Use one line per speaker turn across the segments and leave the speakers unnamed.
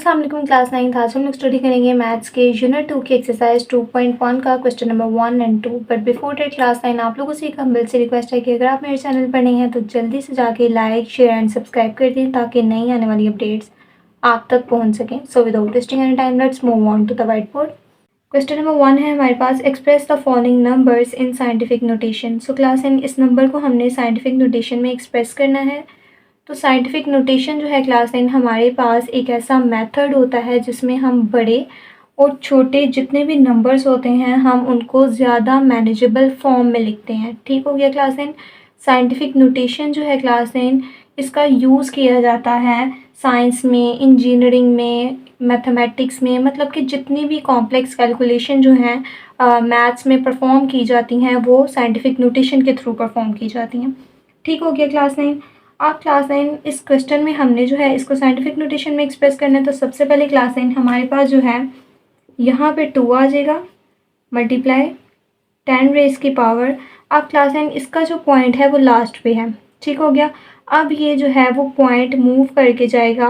अस्सलाम वालेकुम क्लास 9 आज हम लोग स्टडी करेंगे मैथ्स के यूनिट 2 की एक्सरसाइज 2.1 का question number 1 and 2। But before that class 9 आप लोगों से एक हम्बल से रिक्वेस्ट है कि अगर आप मेरे चैनल पर नहीं हैं तो जल्दी से जाके लाइक शेयर एंड सब्सक्राइब कर दें ताकि नई आने वाली अपडेट्स आप तक पहुँच सकें। So without wasting any time let's move on to the white board. Question number 1 है हमारे पास, express the following numbers in scientific notation. So class 9 इस नंबर को हमने साइंटिफिक नोटेशन में एक्सप्रेस करना है। तो साइंटिफिक नोटेशन जो है क्लास 9 हमारे पास एक ऐसा मेथड होता है जिसमें हम बड़े और छोटे जितने भी नंबर्स होते हैं हम उनको ज़्यादा मैनेजेबल फॉर्म में लिखते हैं। ठीक हो गया क्लास 9। साइंटिफिक नोटेशन जो है क्लास 9 इसका यूज़ किया जाता है साइंस में, इंजीनियरिंग में, मैथमेटिक्स में, मतलब कि जितनी भी कॉम्प्लेक्स कैलकुलेशन जो हैं मैथ्स में परफॉर्म की जाती हैं वो साइंटिफिक नोटेशन के थ्रू परफॉर्म की जाती हैं। ठीक हो गया क्लास 9। अब क्लास 9 इस क्वेश्चन में हमने जो है इसको साइंटिफिक नोटेशन में एक्सप्रेस करना है। तो सबसे पहले क्लास 9 हमारे पास जो है यहाँ पे 2 आ जाएगा मल्टीप्लाई 10 रेज़ की पावर। अब क्लास 9 इसका जो पॉइंट है वो लास्ट पे है। ठीक हो गया। अब ये जो है वो पॉइंट मूव करके जाएगा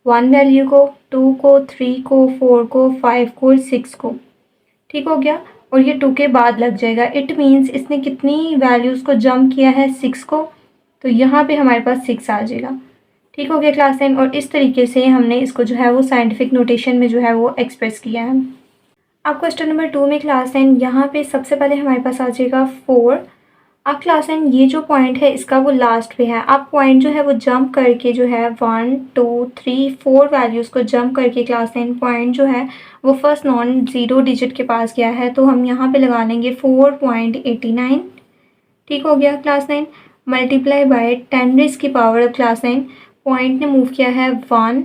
1 वैल्यू को, 2 को, 3 को, 4 को, 5 को और 6 को। ठीक हो गया। और ये 2 के बाद लग जाएगा। इट मीन्स इसने कितनी वैल्यूज़ को जंप किया है 6 को, तो यहाँ पे हमारे पास 6 आ जाएगा। ठीक हो गया क्लास 9। और इस तरीके से हमने इसको जो है वो साइंटिफिक नोटेशन में जो है वो एक्सप्रेस किया है। अब क्वेश्चन नंबर 2 में क्लास 9 यहाँ पे सबसे पहले हमारे पास आ जाएगा 4। अब क्लास 9 ये जो पॉइंट है इसका वो लास्ट पे है। अब पॉइंट जो है वो जंप करके जो है 1 2 3 4 वैल्यूज़ को जंप करके क्लास 9 पॉइंट जो है वो फर्स्ट नॉन ज़ीरो डिजिट के पास गया है। तो हम यहाँ पे लगा लेंगे 4.89। ठीक हो गया क्लास 9। मल्टीप्लाई बाय 10 रेज़ की पावर क्लास 9 पॉइंट ने मूव किया है 1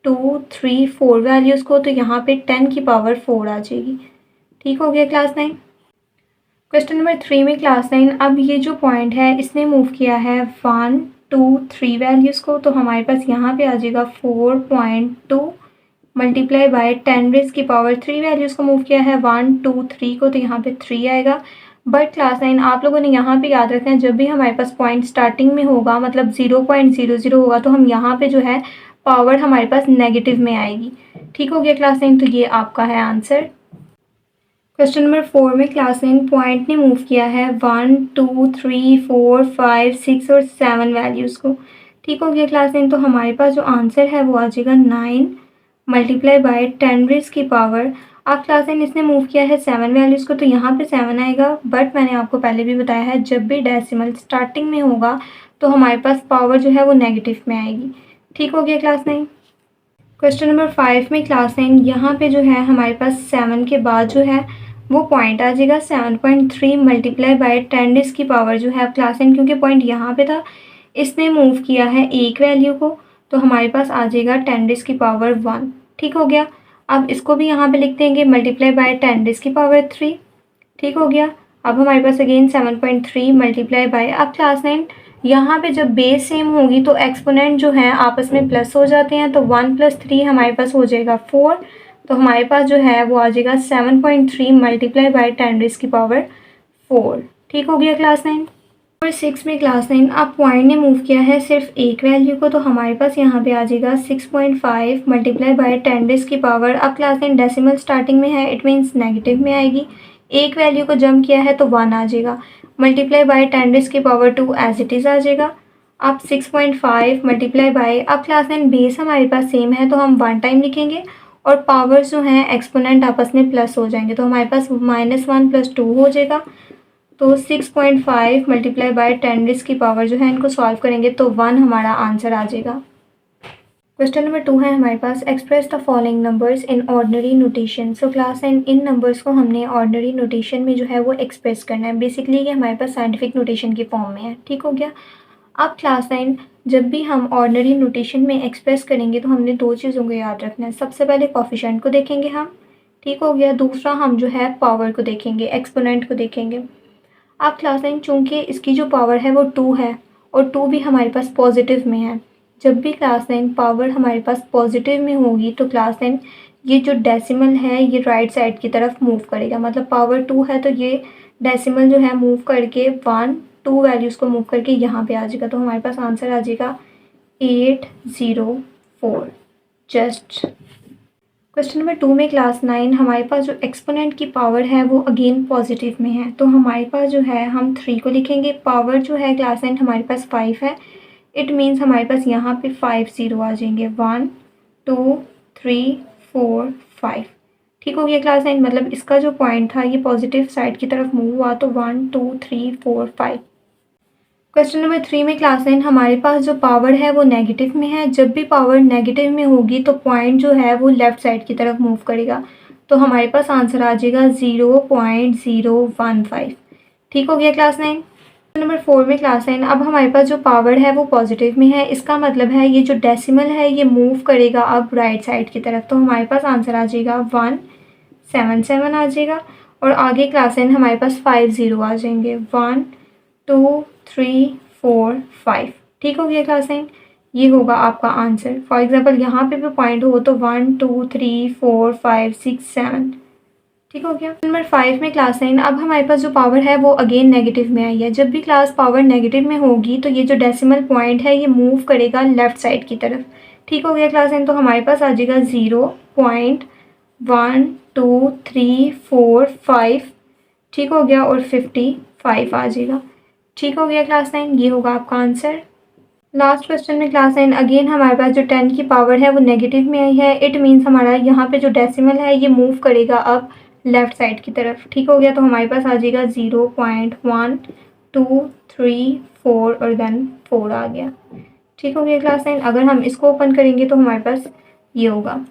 2 3 4 वैल्यूज़ को, तो यहाँ पे 10 की पावर 4 आ जाएगी। ठीक हो गया क्लास 9। क्वेश्चन नंबर 3 में क्लास 9 अब ये जो पॉइंट है इसने मूव किया है 1 2 3 वैल्यूज़ को, तो हमारे पास यहाँ पे आ जाएगा 4.2 मल्टीप्लाई बाय 10 रेज़ की पावर 3 वैल्यूज़ को मूव किया है 1 2 3 को, तो यहाँ पे 3 आएगा। बट क्लास 9 आप लोगों ने यहाँ पे याद रखना है जब भी हमारे पास पॉइंट स्टार्टिंग में होगा मतलब 0.00 होगा तो हम यहाँ पे जो है पावर हमारे पास नेगेटिव में आएगी। ठीक हो गया क्लास 9। तो ये आपका है आंसर। क्वेश्चन नंबर 4 में क्लास 9 पॉइंट ने मूव किया है 1 2 3 4 5 6 और 7 वैल्यूज़ को। ठीक हो गया क्लास 9। तो हमारे पास जो आंसर है वो आ जाएगा 9 मल्टीप्लाई बाय 10 रेज़ की पावर। अब क्लास 9 इसने मूव किया है 7 वैल्यूज़ को, तो यहाँ पे 7 आएगा। बट मैंने आपको पहले भी बताया है जब भी डेसिमल स्टार्टिंग में होगा तो हमारे पास पावर जो है वो नेगेटिव में आएगी। ठीक हो गया क्लास 9। क्वेश्चन नंबर 5 में क्लास 9 यहाँ पे जो है हमारे पास 7 के बाद जो है वो पॉइंट आ जाएगा 7.3 मल्टीप्लाई बाय 10 रेज़ की पावर जो है क्लास 9 क्योंकि पॉइंट यहाँ पे था इसने मूव किया है एक वैल्यू को, तो हमारे पास आ जाएगा 10 रेज़ की पावर 1। ठीक हो गया। अब इसको भी यहाँ पे लिख देंगे मल्टीप्लाई बाय 10 रेज़ की पावर 3। ठीक हो गया। अब हमारे पास अगेन 7.3 मल्टीप्लाई बाय, अब क्लास 9 यहाँ पे जब बेस सेम होगी तो एक्सपोनेंट जो है आपस में प्लस हो जाते हैं, तो 1 + 3 हमारे पास हो जाएगा 4। तो हमारे पास जो है वो आ जाएगा 7.3 मल्टीप्लाई बाय 10 रेज़ की पावर 4। ठीक हो गया क्लास 9। नंबर 6 में क्लास 9 अब पॉइंट ने मूव किया है सिर्फ एक वैल्यू को, तो हमारे पास यहाँ पे आ जाएगा 6.5 मल्टीप्लाई बाय 10 रेज़ की पावर। अब क्लास 9 डेसिमल स्टार्टिंग में है इट मीन्स नेगेटिव में आएगी। एक वैल्यू को जंप किया है तो 1 आ जाएगा। मल्टीप्लाई बाय 10 रेज़ की पावर 2 एज इट इज़ आ जाएगा। अब 6.5 मल्टीप्लाई बाय, अब क्लास 9 बेस हमारे पास सेम है तो हम 1 टाइम लिखेंगे और पावर्स जो हैं एक्सपोनेंट आपस में प्लस हो जाएंगे, तो हमारे पास -1 + 2 हो जाएगा। तो 6.5 मल्टीप्लाई बाय 10 रेज़ की पावर जो है इनको सॉल्व करेंगे तो 1 हमारा आंसर आ जाएगा। क्वेश्चन नंबर 2 है हमारे पास, express the following numbers in ordinary notation. So class 9 इन नंबर्स को हमने ऑर्डिनरी नोटेशन में जो है वो एक्सप्रेस करना है। बेसिकली ये हमारे पास साइंटिफिक नोटेशन के फॉर्म में है। ठीक हो गया। अब क्लास 9 जब भी हम ऑर्डिनरी नोटेशन में एक्सप्रेस करेंगे तो हमने 2 चीज़ों को याद रखना है। सबसे पहले कोफिशिएंट को देखेंगे हम। ठीक हो गया। दूसरा हम जो है पावर को देखेंगे, एक्सपोनेंट को देखेंगे। अब क्लास 9 चूँकि इसकी जो पावर है वो 2 है और 2 भी हमारे पास पॉजिटिव में है। जब भी क्लास 9 पावर हमारे पास पॉजिटिव में होगी तो क्लास 9 ये जो डेसिमल है ये राइट साइड की तरफ मूव करेगा। मतलब पावर 2 है तो ये डेसिमल जो है मूव करके 1 2 वैल्यूज़ को मूव करके यहाँ पे आ जाएगा। तो हमारे पास आंसर आ जाएगा 804। जस्ट क्वेश्चन नंबर 2 में क्लास 9 हमारे पास जो एक्सपोनेंट की पावर है वो अगेन पॉजिटिव में है, तो हमारे पास जो है हम 3 को लिखेंगे। पावर जो है क्लास 9 हमारे पास 5 है, इट मीन्स हमारे पास यहाँ पे 5 0 आ जाएंगे। 1 2 3 4 5। ठीक हो गया क्लास 9, मतलब इसका जो पॉइंट था ये पॉजिटिव साइड की तरफ मूव हुआ, तो 1 2 3 4 5। क्वेश्चन नंबर 3 में क्लास 9 हमारे पास जो पावर है वो नेगेटिव में है। जब भी पावर नेगेटिव में होगी तो पॉइंट जो है वो लेफ़्ट साइड की तरफ मूव करेगा, तो हमारे पास आंसर आ जाएगा 0.015। ठीक हो गया क्लास 9। क्वेश्चन नंबर 4 में क्लास 9 अब हमारे पास जो पावर है वो पॉजिटिव में है, इसका मतलब है ये जो डेसिमल है ये मूव करेगा अब राइट साइड की तरफ, तो हमारे पास आंसर आ जाएगा 177 आ जाएगा। और आगे क्लास 9 हमारे पास 5 0 आ जाएंगे। 1 2 3 4 5। ठीक हो गया क्लास 9, ये होगा आपका आंसर। फॉर एग्जांपल यहाँ पे भी पॉइंट हो तो 1 2 3 4 5 6 7। ठीक हो गया। नंबर 5 में क्लास 9 अब हमारे पास जो पावर है वो अगेन नेगेटिव में आई है। जब भी क्लास पावर नेगेटिव में होगी तो ये जो डेसिमल पॉइंट है ये मूव करेगा लेफ्ट साइड की तरफ। ठीक हो गया क्लास 9, तो हमारे पास आ जाएगा 0.1234 ठीक हो गया, और 55 आ जाएगा। ठीक हो गया क्लास 9, ये होगा आपका आंसर। लास्ट क्वेश्चन में क्लास 9 अगेन हमारे पास जो 10 की पावर है वो नेगेटिव में आई है, इट मीन्स हमारा यहाँ पे जो डेसिमल है ये मूव करेगा अब लेफ्ट साइड की तरफ। ठीक हो गया, तो हमारे पास आ जाएगा 0.1234 और देन 4 आ गया। ठीक हो गया क्लास 9, अगर हम इसको ओपन करेंगे तो हमारे पास ये होगा।